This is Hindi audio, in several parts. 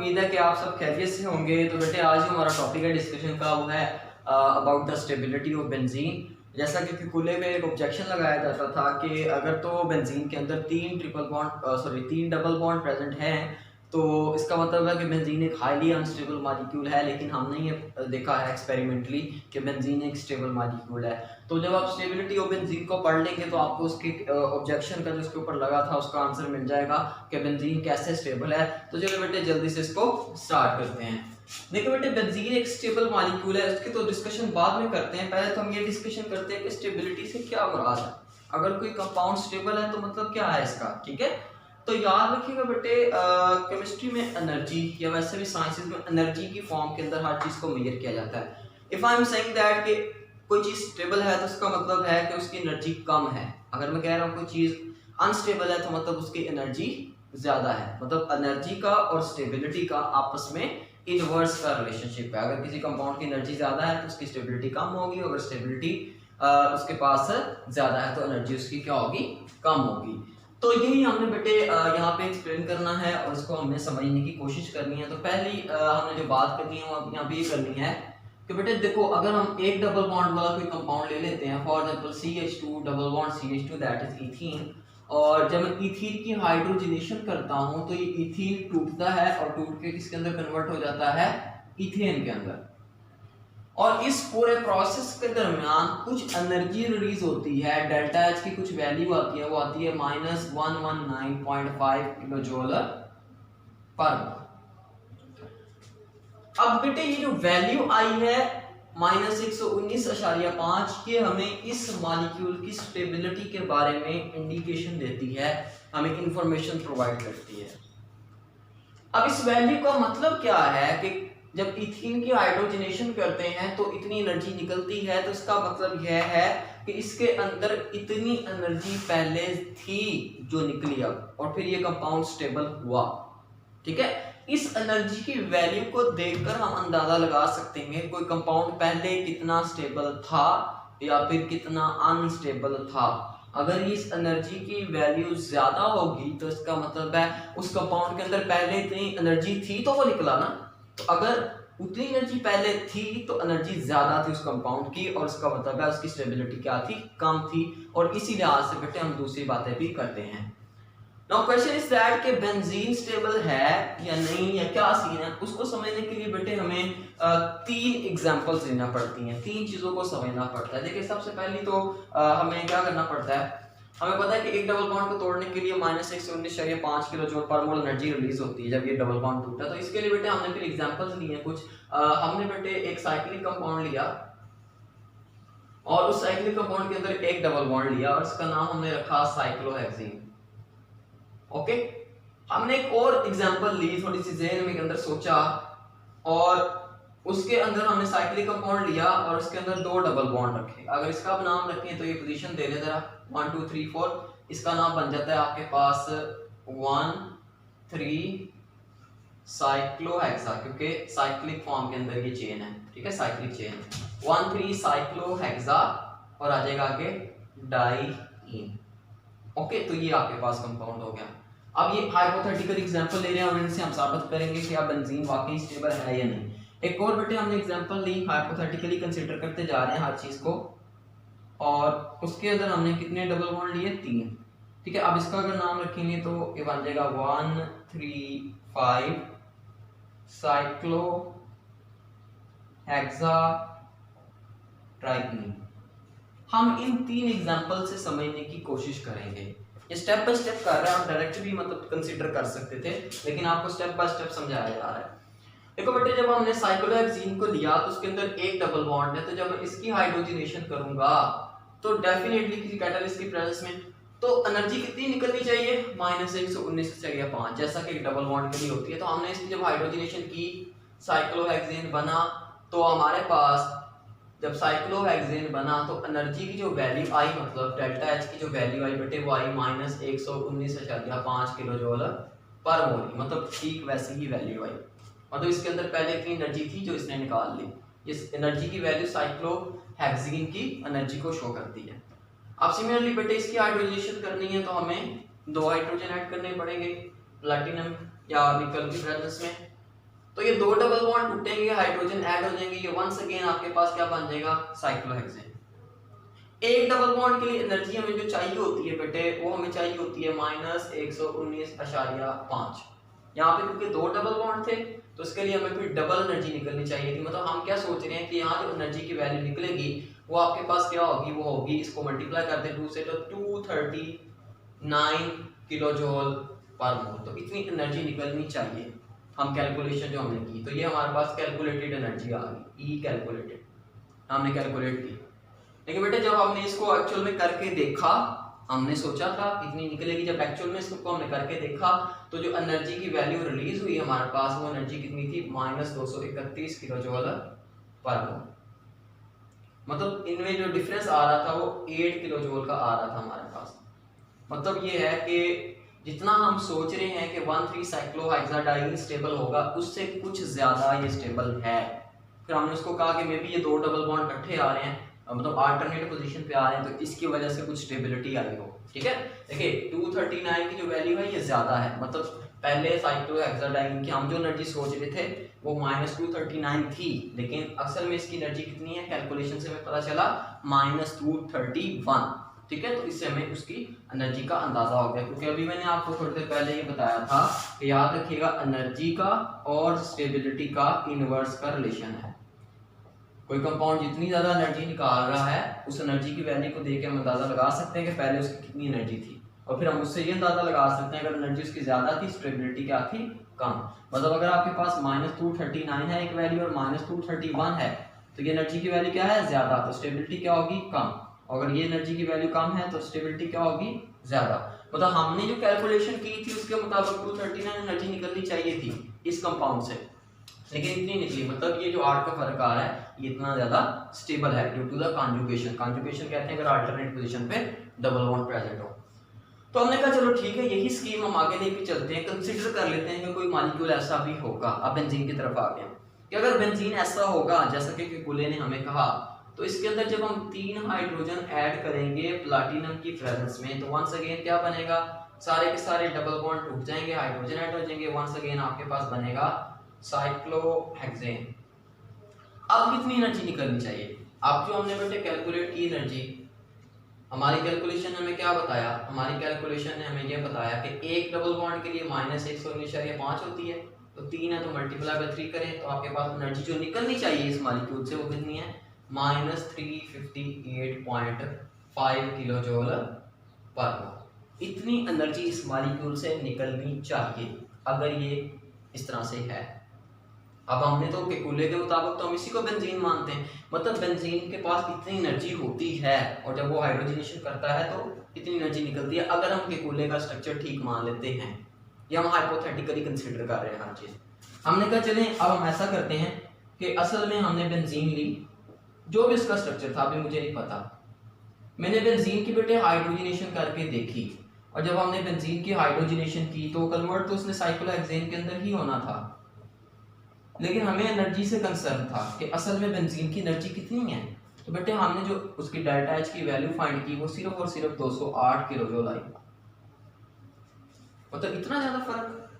उम्मीद है कि आप सब खैरियत से होंगे। तो बेटे आज जो हमारा टॉपिक है डिस्कशन का वो है about the stability of benzene. जैसा कि कुल्ले में एक ऑब्जेक्शन लगाया जाता था कि अगर तो बेंजीन के अंदर तीन डबल बॉन्ड प्रेजेंट हैं तो इसका मतलब है कि बेंजीन एक हाईली अनस्टेबल मॉलिक्यूल है, लेकिन हमने ये देखा है एक्सपेरिमेंटली कि बेंजीन एक स्टेबल मॉलिक्यूल है। तो जब आप स्टेबिलिटी ऑफ बेंजीन को पढ़ लेंगे तो आपको उसके ऑब्जेक्शन का जो उसके ऊपर लगा था उसका आंसर मिल जाएगा कि बेंजीन कैसे स्टेबल है। तो चलो बेटे जल्दी से इसको स्टार्ट करते हैं। देखो बेटे बेंजीन एक स्टेबल मॉलिक्यूल है, उसकी तो डिस्कशन बाद में करते हैं। पहले तो हम ये डिस्कशन करते हैं कि स्टेबिलिटी से क्या मुराद है। अगर कोई कंपाउंड स्टेबल है तो मतलब क्या है इसका, ठीक है। तो याद रखिएगा बेटे केमिस्ट्री में एनर्जी या वैसे भी साइंसेस में एनर्जी की फॉर्म के अंदर हर चीज को मेजर किया जाता है। If I am saying that कि कोई चीज स्टेबल है तो उसका मतलब है कि उसकी एनर्जी कम है। अगर मैं कह रहा हूँ कोई चीज अनस्टेबल है तो मतलब उसकी एनर्जी ज्यादा है। मतलब एनर्जी का और स्टेबिलिटी का आपस में इनवर्स का रिलेशनशिप है। अगर किसी कंपाउंड की एनर्जी ज्यादा है तो उसकी स्टेबिलिटी कम होगी, अगर स्टेबिलिटी उसके पास ज्यादा है तो एनर्जी उसकी क्या होगी, कम होगी। तो यही हमने बेटे यहाँ पे एक्सप्लेन करना है और इसको हमने समझने की कोशिश करनी है। तो पहली हमने जो बात करनी है वो यहाँ पे ये करनी है कि बेटे देखो, अगर हम एक डबल बॉन्ड वाला कोई कंपाउंड ले लेते हैं, for example CH2 double bond CH2 that is ethene, और जब मैं इथीन की हाइड्रोजनेशन करता हूं तो ये इथीन टूटता है और टूट के किसके अंदर कन्वर्ट हो जाता है, इथेन के अंदर। और इस पूरे प्रोसेस के दरमियान कुछ एनर्जी रिलीज होती है, डेल्टा एच की कुछ वैल्यू आती है, वो आती है -119.5 किलो जूल पर मोल। अब बेटे ये जो वैल्यू आई है -119.5, ये हमें इस मॉलिक्यूल की स्टेबिलिटी के बारे में इंडिकेशन देती है, हमें इंफॉर्मेशन प्रोवाइड करती है। अब इस वैल्यू का मतलब क्या है कि जब इथीन की हाइड्रोजनेशन करते हैं तो इतनी एनर्जी निकलती है, तो इसका मतलब यह है कि इसके अंदर इतनी एनर्जी पहले थी जो निकली अब, और फिर ये कंपाउंड स्टेबल हुआ, ठीक है। इस एनर्जी की वैल्यू को देखकर हम अंदाजा लगा सकते हैं कोई कंपाउंड पहले कितना स्टेबल था या फिर कितना अनस्टेबल था। अगर इस एनर्जी की वैल्यू ज्यादा होगी तो इसका मतलब है उस कंपाउंड के अंदर पहले इतनी एनर्जी थी तो वो निकला ना। तो अगर उतनी एनर्जी पहले थी तो एनर्जी ज्यादा थी उस कंपाउंड की, और उसका मतलब है उसकी स्टेबिलिटी क्या थी, कम थी। और इसी लिहाज से बेटे हम दूसरी बातें भी करते हैं। नाउ क्वेश्चन इज दैट कि बेंजीन स्टेबल है या नहीं या क्या सीन है, उसको समझने के लिए बेटे हमें तीन एग्जांपल्स लेना पड़ती हैं, तीन चीजों को समझना पड़ता है। देखिए सबसे पहली तो हमें क्या करना पड़ता है, हमें पता है कि एक डबल बॉन्ड को तोड़ने के लिए -119.5 किलो जूल पर मोल एनर्जी रिलीज होती है जब ये डबल बॉन्ड टूटा। तो इसके लिए बेटे हमने फिर एग्जांपल्स लिए कुछ। हमने बेटे एक साइक्लिक कंपाउंड लिया और उस साइक्लिक कंपाउंड के अंदर एक डबल बॉन्ड लिया और इसका नाम हमने रखा साइक्लोहेक्सीन। ओके, हमने एक और एग्जांपल ली, थोड़ी सी ज़हन में के अंदर सोचा, और उसके अंदर हमने साइक्लिक कंपाउंड लिया और उसके अंदर दो डबल बॉन्ड रखे। अगर इसका नाम रखें तो ये पोजीशन दे ले जरा 1 2 3 4, इसका नाम बन जाता है आपके पास 1 3 साइक्लोहेक्सा, क्योंकि साइक्लिक फॉर्म के अंदर ये चेन है, ठीक है, साइक्लिक चेन 1 3 साइक्लोहेक्सा, और आ जाएगा आगे डाइईन। ओके, तो ये आपके पास कंपाउंड हो गया। अब ये हाइपोथेटिकल एग्जांपल ले रहे हैं और इनसे हम साबित करेंगे कि अब बेंजीन वाकई स्टेबल है या नहीं। एक और बेटे हमने एग्जांपल ली, हाइपोथेटिकली कंसीडर करते जा रहे हैं हर चीज को, और उसके अंदर हमने कितने डबल बॉन्ड लिए, 3, ठीक है। अब इसका अगर नाम रखेंगे तो ये बन जाएगा 1 3 5 साइक्लो हेक्सा ट्राइईन। हम इन तीन एग्जांपल से समझने की कोशिश करेंगे। ये स्टेप बाय स्टेप कर रहे हैं, आप डायरेक्ट भी मतलब कंसीडर कर सकते थे, लेकिन आपको स्टेप बाय स्टेप समझाया जा रहा है। देखो बेटे, जब हमने साइक्लोहेक्सीन को लिया तो उसके अंदर एक डबल बॉन्ड है, तो जब मैं इसकी हाइड्रोजनेशन करूंगा तो डेफिनेटली किसी कैटलिस्ट की प्रेजेंस में तो एनर्जी कितनी निकलनी चाहिए, -119.5, जैसा कि डबल बॉन्ड के लिए होती है। तो हमने इसकी जब हाइड्रोजनेशन की, साइक्लोहेक्सीन बना, तो हमारे पास जब साइक्लोहेक्सेन बना तो एनर्जी की जो वैल्यू आई, मतलब डेल्टा एच की जो वैल्यू आई बेटे, वो आई -119.5 किलो जूल पर मोल, मतलब ठीक वैसी ही वैल्यू आई। मतलब इसके अंदर पहले इतनी एनर्जी थी जो इसने निकाल ली। इस एनर्जी की वैल्यू साइक्लोहेक्सीन की एनर्जी को शो करती है। अब सिमिलरली बेटे इसकी हाइड्रोजनेशन करनी है तो हमें 2 हाइड्रोजन ऐड करने पड़ेंगे प्लैटिनम या निकल की प्रेजेंस में। तो ये दो डबल बॉन्ड टूटेंगे, हाइड्रोजन ऐड हो जाएंगे, ये वंस अगेन आपके पास क्या बन जाएगा, साइक्लोहेक्सेन। एक डबल बॉन्ड के लिए एनर्जी हमें जो चाहिए होती है बेटे, वो हमें चाहिए होती है -119.5। यहाँ पे क्योंकि दो डबल बॉन्ड थे तो इसके लिए हमें फिर डबल एनर्जी निकलनी चाहिए थी। मतलब हम क्या सोच रहे हैं कि यहाँ जो एनर्जी की वैल्यू निकलेगी वो आपके पास क्या होगी, वो होगी, इसको मल्टीप्लाई करते हैं 2 से, तो 239 किलो जूल पर मोल। तो इतनी एनर्जी निकलनी चाहिए। हम कैलकुलेशन जो हमने की, तो ये हमारे पास कैलकुलेटेड एनर्जी आ गई, ई कैलकुलेटेड हमने कैलकुलेट की। लेकिन बेटे जब हमने इसको एक्चुअल में करके देखा, हमने सोचा था इतनी निकलेगी, जब एक्चुअल में इसको हमने करके देखा तो जो एनर्जी की वैल्यू रिलीज हुई हमारे पास, वो एनर्जी कितनी थी, -231 किलो जूल पर मोल। मतलब इनमें जो डिफरेंस आ रहा था वो 8 किलो जूल का आ रहा था हमारे पास। मतलब ये है कि जितना हम सोच रहे हैं कि 1,3 साइक्लोहेक्साडाइन स्टेबल होगा, उससे कुछ ज्यादा ये स्टेबल है। फिर हमने उसको कहा कि मे बी ये दो डबल बॉन्ड इकट्ठे आ रहे हैं, मतलब अल्टरनेट पोजीशन पे आ रहे हैं, तो इसकी वजह से कुछ स्टेबिलिटी आई हो। ठीक है, देखिए 239 की जो वैल्यू है ये ज्यादा है। मतलब पहले साइक्लोहेक्साडाइन की हम जो एनर्जी सोच रहे थे वो -239 थी, लेकिन असल में इसकी एनर्जी कितनी है, कैलकुलेशन से हमें पता चला -231। ठीक है, तो इससे हमें उसकी एनर्जी का अंदाजा हो गया। क्योंकि अभी मैंने आपको थोड़ी देर पहले ये बताया था कि याद रखिएगा एनर्जी का और स्टेबिलिटी का इनवर्स का रिलेशन है। कोई कंपाउंड जितनी ज्यादा एनर्जी निकाल रहा है, उस एनर्जी की वैल्यू को देख के हम अंदाजा लगा सकते हैं कि पहले उसकी कितनी एनर्जी थी, और फिर हम उससे ये अंदाजा लगा सकते हैं अगर एनर्जी उसकी ज्यादा थी, स्टेबिलिटी क्या थी, कम। मतलब अगर आपके पास -239 है एक वैल्यू और -231 है, तो ये एनर्जी की वैल्यू क्या है, ज्यादा, तो स्टेबिलिटी क्या होगी, कम। अगर ये एनर्जी की वैल्यू कम है तो स्टेबिलिटी क्या होगी, ज्यादा। मतलब हमने जो कैलकुलेशन की थी उसके मुताबिक 239 एनर्जी निकलनी चाहिए थी इस कंपाउंड से, लेकिन इतनी निकली। मतलब ये जो 8 का फर्क आ रहा है ये इतना ज्यादा स्टेबल है due to the conjugation. Conjugation कहते हैं अगर अल्टरनेट पोजीशन पे डबल बॉन्ड प्रेजेंट हो। तो हमने कहा चलो ठीक है, यही स्कीम हम आगे लेके चलते हैं, कंसीडर कर लेते हैं कि कोई मॉलिक्यूल ऐसा भी होगा। अब बेंजीन की तरफ आ गए कि अगर बेंजीन ऐसा होगा जैसा कि कुले ने हमें कहा, तो इसके अंदर जब हम 3 हाइड्रोजन ऐड करेंगे प्लैटिनम की प्रेजेंस में, तो वंस अगेन क्या बनेगा, सारे के सारे डबल बॉन्ड टूट जाएंगे, हाइड्रोजन ऐड हो जाएंगे, वंस अगेन आपके पास बनेगा साइक्लोहेक्सेन। अब कितनी एनर्जी निकलनी चाहिए, अब जो हमने बेटे कैलकुलेट की एनर्जी, हमारी कैलकुलेशन ने हमें क्या बताया, हमारी कैलकुलेशन ने हमें ये बताया कि एक डबल बॉन्ड के लिए -119.5 होती है, तो 3 है तो मल्टीप्लाई बाय 3 करें तो आपके पास एनर्जी जो निकलनी चाहिए इस मॉलिक्यूल से वो कितनी है, -358.5 किलो जूल पर मोल। इतनी एनर्जी इस मॉलिक्यूल से निकलनी चाहिए अगर ये इस तरह से है। अब हमने तो केकुले के मुताबिक तो हम इसी को बेंजीन मानते हैं, मतलब बेंजीन के पास इतनी एनर्जी होती है और जब वो हाइड्रोजनेशन करता है तो इतनी एनर्जी निकलती है, अगर हम केकुले का स्ट्रक्चर ठीक मान लेते हैं, या हम हाइपोथेटिकली कंसीडर कर रहे हैं हर चीज। हमने कहा चलें अब हम ऐसा करते हैं कि असल में हमने बेंजीन ली, जो भी इसका स्ट्रक्चर था अभी मुझे नहीं पता, मैंने बेंजीन की बेटे हाइड्रोजनेशन करके देखी, और जब हमने बेंजीन की हाइड्रोजनेशन की तो कन्वर्ट तो उसने साइक्लोहेक्सेन के अंदर ही होना था, लेकिन हमें एनर्जी से कंसर्न था कि असल में बेंजीन की एनर्जी कितनी है। तो बेटे हमने जो उसकी डेल्टा एच की वैल्यू फाइंड की वो सिर्फ और सिर्फ 208 किलो जूल आई। मतलब इतना ज्यादा फर्क,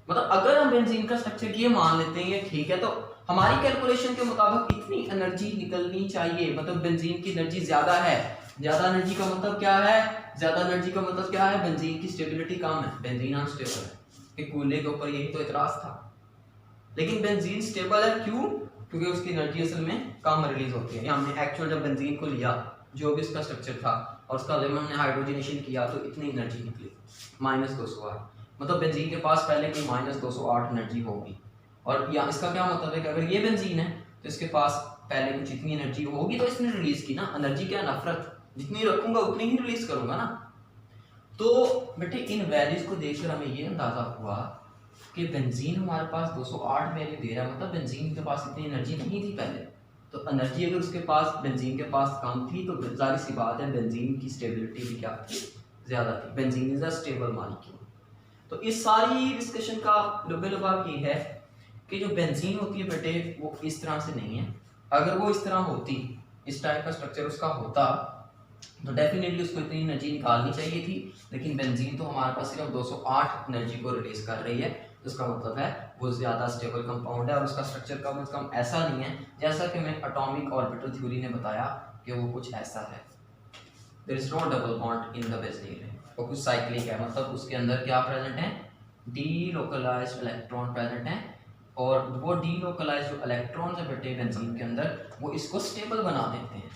मतलब अगर हम बेंजीन का स्ट्रक्चर ये मान लेते हैं ठीक है, तो हमारी कैलकुलेशन के मुताबिक इतनी एनर्जी निकलनी चाहिए। मतलब बेंजीन की एनर्जी ज्यादा है, ज्यादा एनर्जी का मतलब क्या है, ज्यादा एनर्जी का मतलब क्या है, बेंजीन की स्टेबिलिटी कम है, बेंजीन अनस्टेबल है। कि कूले के ऊपर यही तो इतराज था, लेकिन बेंजीन स्टेबल है, क्यों, क्योंकि उसकी एनर्जी असल में कम रिलीज होती है। हमने एक्चुअल जब बेंजीन को लिया जो भी इसका स्ट्रक्चर था और उसका जब हमने हाइड्रोजनेशन किया तो इतनी एनर्जी निकली -208। मतलब बेंजीन के पास पहले कोई -208 एनर्जी होगी, और या इसका क्या मतलब है कि अगर ये बेंजीन है तो इसके पास पहले कुछ इतनी एनर्जी होगी तो इसने रिलीज की ना। एनर्जी क्या, नफरत, जितनी रखूंगा उतनी ही रिलीज करूंगा ना। तो बेटे इन वैल्यूज को देखकर हमें ये अंदाजा हुआ कि बेंजीन हमारे पास 208 वैल्यू दे रहा है, मतलब बेंजीन के पास इतनी एनर्जी नहीं थी पहले। तो एनर्जी अगर उसके पास, बेंजीन के पास कम थी, तो जाहिर सी बात है बेंजीन की स्टेबिलिटी भी क्या थी, ज्यादा थी। Benzene is a stable molecule. तो इस सारी डिस्कशन का लुबे-लुबाब ये है कि जो बेंजीन होती है बेटे वो इस तरह से नहीं है। अगर वो इस तरह होती, इस टाइप का स्ट्रक्चर उसका होता, तो डेफिनेटली उसको इतनी एनर्जी निकालनी चाहिए थी। लेकिन बेंजीन तो हमारे पास सिर्फ 208 एनर्जी को रिलीज कर रही है, तो इसका मतलब है वो ज़्यादा स्टेबल कंपाउंड है और उसका स्ट्रक्चर कम से कम ऐसा नहीं है जैसा कि मैं एटॉमिक ऑर्बिटल थ्योरी ने बताया कि वो कुछ ऐसा है। There is no double bond in the benzene, वो कुछ साइक्लिक है, मतलब उसके अंदर क्या प्रेजेंट है, डीलोकलाइज्ड इलेक्ट्रॉन प्रेजेंट है और वो डीलोकलाइज्ड जो इलेक्ट्रॉन है बेटे बेंजीन के अंदर वो इसको स्टेबल बना देते हैं,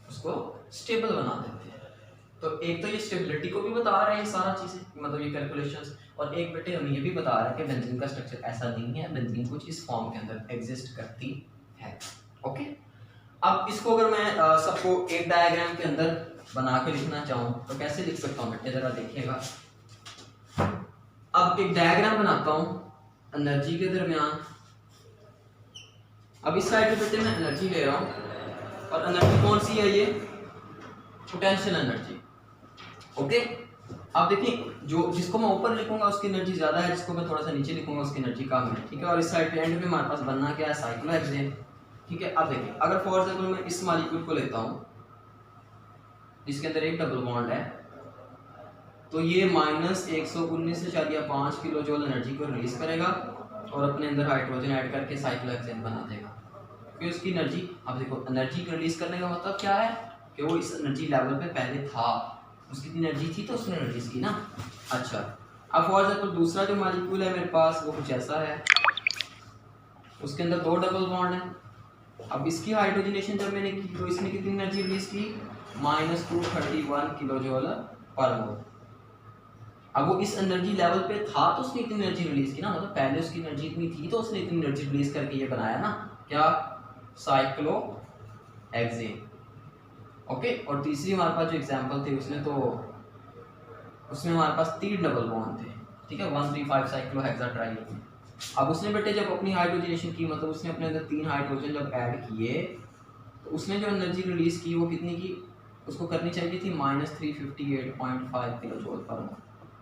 उसको स्टेबल बना देते हैं। तो एक तो ये स्टेबिलिटी को भी बता रहा है ये सारा चीज़ें, मतलब ये कैलकुलेशंस, और एक बेटे हमें ये भी बता रहा है कि बेंजीन का स्ट्रक्चर ऐसा नहीं है, बेंजीन कुछ इस फॉर्म के अंदर एग्जिस्ट करती है। ओके, अब इसको अगर मैं सबको एक डायग्राम के अंदर बना के लिखना चाहूँ तो कैसे लिख सकता हूँ बेटे, जरा देखिएगा। अब एक डायग्राम बनाता हूँ एनर्जी के दरमियान। अब इस साइड पे बेटे मैं एनर्जी ले रहा हूँ और एनर्जी कौन सी है, ये पोटेंशियल एनर्जी। ओके, अब देखिए जो जिसको मैं ऊपर लिखूंगा उसकी एनर्जी ज्यादा है, जिसको मैं थोड़ा सा नीचे लिखूंगा उसकी एनर्जी कम है, ठीक है। और इस साइड पे एंड में हमारे पास बनना क्या है, साइक्लोहेक्सेन, ठीक है। अब देखिए अगर फॉर एग्जांपल मैं इस मॉलिक्यूल को लेता हूँ जिसके अंदर एक डबल बॉन्ड है, तो ये -119.5 किलो जूल एनर्जी को रिलीज करेगा और अपने अंदर हाइड्रोजन ऐड करके साइक्लोहेक्सेन बना देगा। फिर उसकी एनर्जी, अब देखो एनर्जी को रिलीज करने का मतलब क्या है कि वो इस एनर्जी लेवल पे पहले था, उसकी एनर्जी थी तो उसने रिलीज की ना। अच्छा, अब फॉर एग्जांपल दूसरा जो मॉलिक्यूल है मेरे पास वो कुछ ऐसा है, उसके अंदर दो डबल बॉन्ड है। अब इसकी हाइड्रोजनेशन जब मैंने की तो इसने कितनी एनर्जी रिलीज की, -231 किलो जूल पर मोल। अब वो इस एनर्जी लेवल पे था तो उसने इतनी एनर्जी रिलीज की ना, मतलब पहले उसकी एनर्जी इतनी थी तो उसने इतनी एनर्जी रिलीज करके ये बनाया ना, क्या, साइक्लोहेक्सेन। ओके, और तीसरी हमारे पास जो एग्जांपल थे उसमें हमारे पास 3 डबल बॉन्ड थे, ठीक है, 135 साइक्लोहेक्साट्राइल। अब उसने बेटे जब अपनी हाइड्रोजनेशन की, मतलब उसने अपने अंदर 3 हाइड्रोजन जब ऐड किए तो उसने जो एनर्जी रिलीज की वो कितनी की, उसको करनी चाहिए थी -358.5 किलो जूल पर मोल।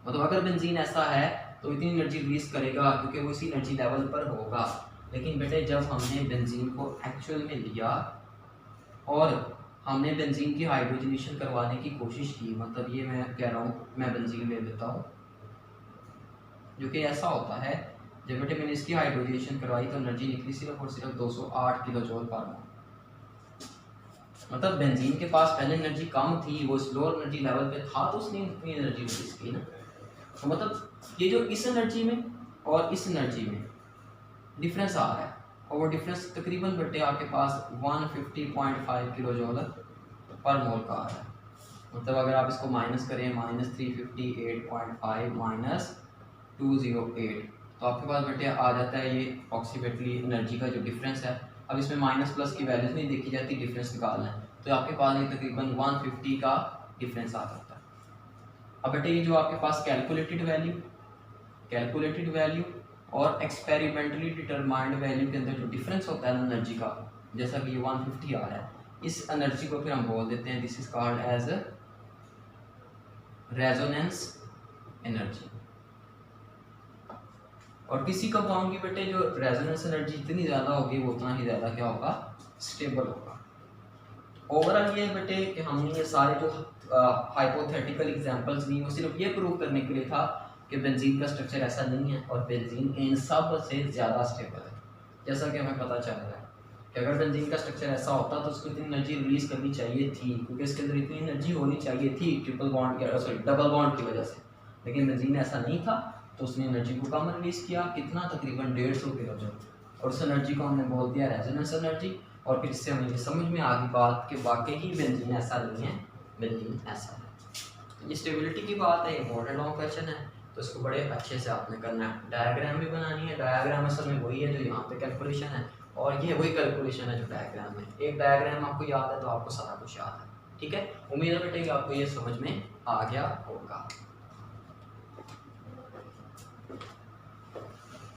मतलब अगर बेंजीन ऐसा है तो इतनी एनर्जी रिलीज करेगा क्योंकि वो इसी एनर्जी लेवल पर होगा। लेकिन बेटे जब हमने बेंजीन को एक्चुअल में लिया और हमने बेंजीन की हाइड्रोजनेशन करवाने की कोशिश की, मतलब ये मैं कह रहा हूँ मैं बेंजीन ले लेता हूँ, जो कि ऐसा होता है जब बेटे मैंने इसकी हाइड्रोजनेशन करवाई तो एनर्जी निकली सिर्फ और सिर्फ 208 किलो जूल पर मोल। मतलब बेंजीन के पास पहले एनर्जी कम थी, वो स्लोअर एनर्जी लेवल पे था तो उसने इतनी एनर्जी रिलीज की ना। तो मतलब ये जो इस एनर्जी में और इस एनर्जी में डिफरेंस आ रहा है और वो डिफरेंस तकरीबन बेटे आपके पास 150.5 किलो जूल पर मोल का आ रहा है। मतलब अगर आप इसको माइनस करें -358.5 -208 तो आपके पास बेटे आ जाता है ये अप्रॉक्सीमेटली एनर्जी का जो डिफरेंस है। अब इसमें माइनस प्लस की वैल्यूज नहीं देखी जाती, डिफरेंस निकालना है तो आपके पास ये तकरीबन 150 का डिफरेंस आ जाता है। अब बेटे ये जो आपके पास कैलकुलेटेड वैल्यू और एक्सपेरिमेंटली डिटरमाइंड वैल्यू के अंदर जो डिफरेंस होता है एनर्जी का, जैसा कि ये 150 आ रहा है, इस एनर्जी को फिर हम बोल देते हैं this is called as resonance energy. और किसी कंपाउंड की बेटे जो रेजोनेंस एनर्जी जितनी ज़्यादा होगी वो उतना ही ज़्यादा क्या होगा, स्टेबल होगा। ओवरऑल ये बेटे कि हमने ये सारे जो हाइपोथेटिकल एग्जांपल्स दी वो सिर्फ ये प्रूव करने के लिए था कि बेंजीन का स्ट्रक्चर ऐसा नहीं है और बेंजीन इन सब से ज़्यादा स्टेबल है। जैसा कि हमें पता चल रहा है कि अगर बेंजीन का स्ट्रक्चर ऐसा होता तो उसको इतनी एनर्जी रिलीज करनी चाहिए थी, क्योंकि इसके अंदर इतनी एनर्जी होनी चाहिए थी डबल बॉन्ड की वजह से, लेकिन बेंजीन ऐसा नहीं था तो उसने एनर्जी को कम रिलीज किया, कितना, तकरीबन 150 किलो जूल, और उस एनर्जी को हमने बोल दिया रेजोनेंस एनर्जी। और फिर इससे हमें ये समझ में आ गई बात कि वाकई ही बेंजीन ऐसा नहीं है, बेंजीन ऐसा है। ये स्टेबिलिटी की बात है, इम्पोर्टेंट लॉन्ग क्वेश्चन है तो इसको बड़े अच्छे से आपने करना है। डायग्राम भी बनानी है, डायग्राम असल में वही है जो यहाँ पे कैलकुलेशन है और ये वही कैलकुलेशन है जो डायग्राम है। एक डायग्राम आपको याद है तो आपको सारा कुछ याद है, ठीक है। उम्मीद है बेटे कि आपको ये समझ में आ गया होगा।